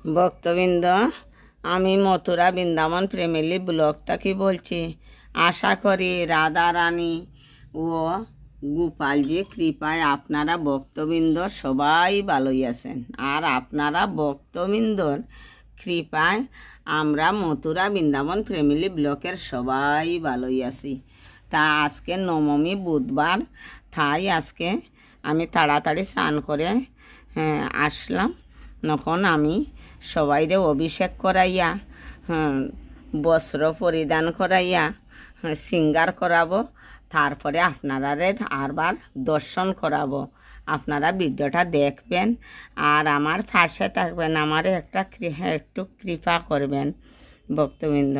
ভক্তবৃন্দ, আমি Mathura Vrindavan family blog থেকে বলছি। আশা করি রাধা রানী ও গোপালজি কৃপায় আপনারা ভক্তবৃন্দ সবাই ভালোই আছেন। আর আপনারা ভক্তবৃন্দর কৃপায় আমরা মথুরা বৃন্দাবন ফ্যামিলি ব্লকের সবাই ভালোই আছি। তা আজকে নবমী বুধবার, তাই আজকে আমি তাড়াতাড়ি স্নান করে আসলাম। তখন আমি সবাইরে অভিষেক করাইয়া বস্ত্র পরিধান করাইয়া শৃঙ্গার করাবো, তারপরে আপনারারে আরবার দর্শন করাবো। আপনারা ভিডিওটা দেখবেন আর আমার পাশে থাকবেন, আমার একটু কৃপা করবেন ভক্তবৃন্দ।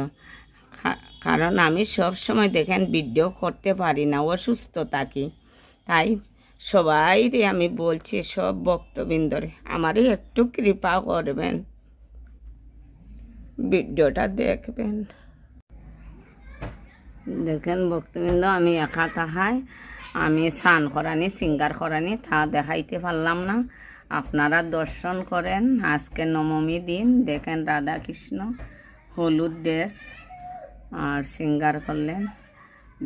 কারণ আমি সব সময় দেখেন ভিডিও করতে পারি না, অসুস্থ থাকি। তাই সবাইরে আমি বলছি, সব ভক্তবৃন্দরে আমারই একটু কৃপা করবেন, ভিডিওটা দেখবেন। দেখেন ভক্তবৃন্দ, আমি একা তাহাই আমি স্নান করানি শৃঙ্গার করানি তা দেখাইতে পারলাম না। আপনারা দর্শন করেন। আজকে নবমী দিন, দেখেন রাধা কৃষ্ণ হলুদ ড্রেস আর শৃঙ্গার করলেন,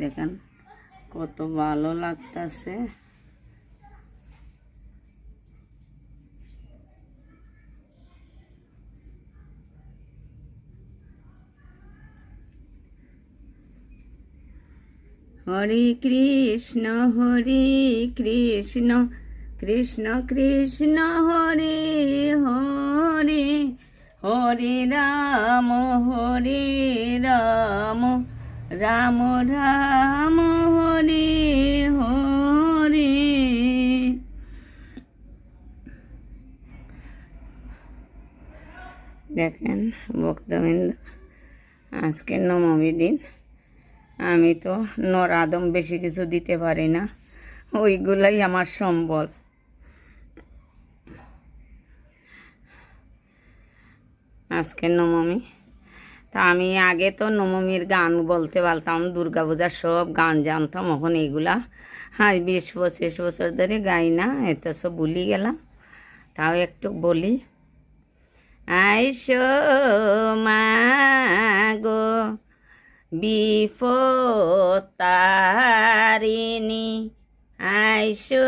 দেখেন কত ভালো লাগতেছে। হরে কৃষ্ণ কৃষ্ণ কৃষ্ণ হরে হরে, হরে রাম রাম রাম হরে হরে। দেখেন ভক্তবৃন্দ, আজকে নবমী দিন। আমি তো নরাদম বেশি কিছু দিতে পারি না, ওইগুলাই আমার সম্বল। আজকে নবমী, তা আমি আগে তো নবমীর গান বলতে পারতাম, দুর্গাপূজার সব গান জানতাম। এখন এইগুলা 20-25 বছর ধরে গাই না, এত সব ভুলি গেলাম। তাও একটু বলি। আইসো মাগো বিপত্তারিণী, আইসো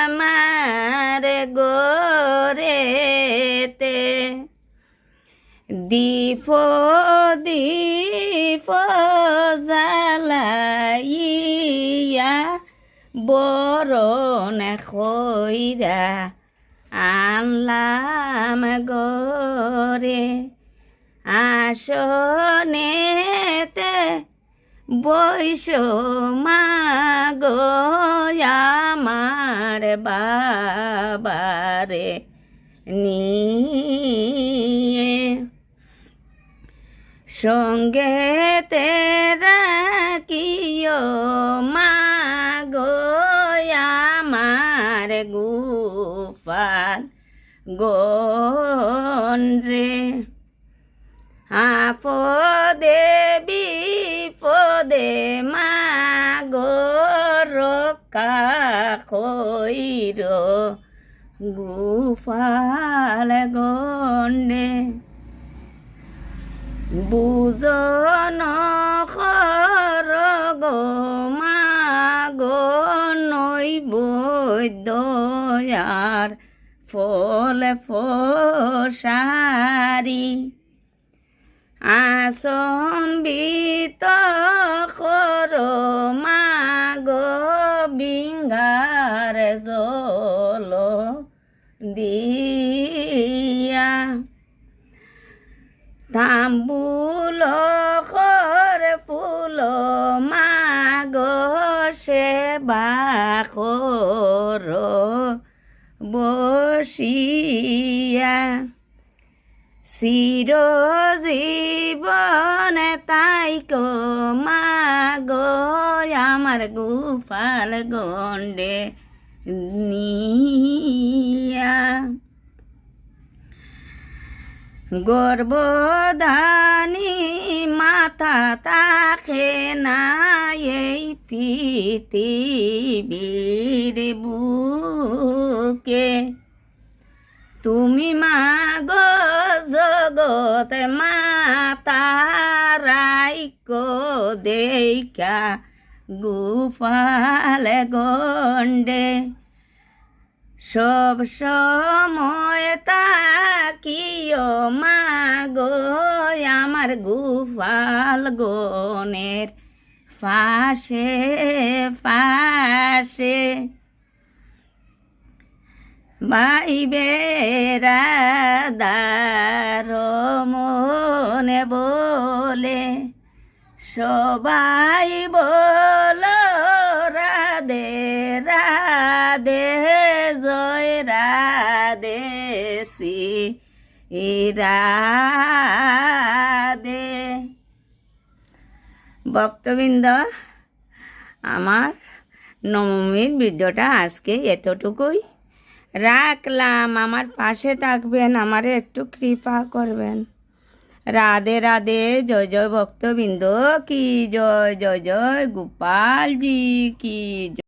আমার গোরেতে, দীপ জ্বালাইয়া বরণ কইরা আনলাম গরে, আসনেতে বৈশ মাগো আমার বাবারে নিয়ে, সঙ্গে তেরা কিও মাগো আমার গোপাল গন্ডে, আপদে বিপদে মাগো রক্ষা কইর গোপাল গন্ডে, বুজন কর গো মাগো নৈবদ্যার ফল ফসারি, আসম্বিত কর মাগো বিঙ্গার জল দিয়া, তাম্বুল কর ফুল মাগো সেবা কর বসিয়া, চিরজীবন তাইকো মাগো আমার গোপাল গন্ডে নিয়া, গর্ভধানী মাথা তাকে না এই পৃথিবীর বুকে, তুমি মাগো জগত মাতারাইকো দেখা গোপাল গন্ডে সব সময় তাকিও মাগো আমার গোপাল গনের পাশে পাশে ভাইবেরা দার মনে বলে সবাই বলো রাধে রাধে জয় রাধে শ্রী রাধে। ভক্তবৃন্দ, আমার নবমীর ভিডিওটা আজকে এতটুকুই রাখলাম। আমার পাশে থাকবেন, আমারে একটু কৃপা করবেন। রাধে রাধে, জয় জয় ভক্তবৃন্দ কি জয়, জয় জয় গোপালজি কি জয়।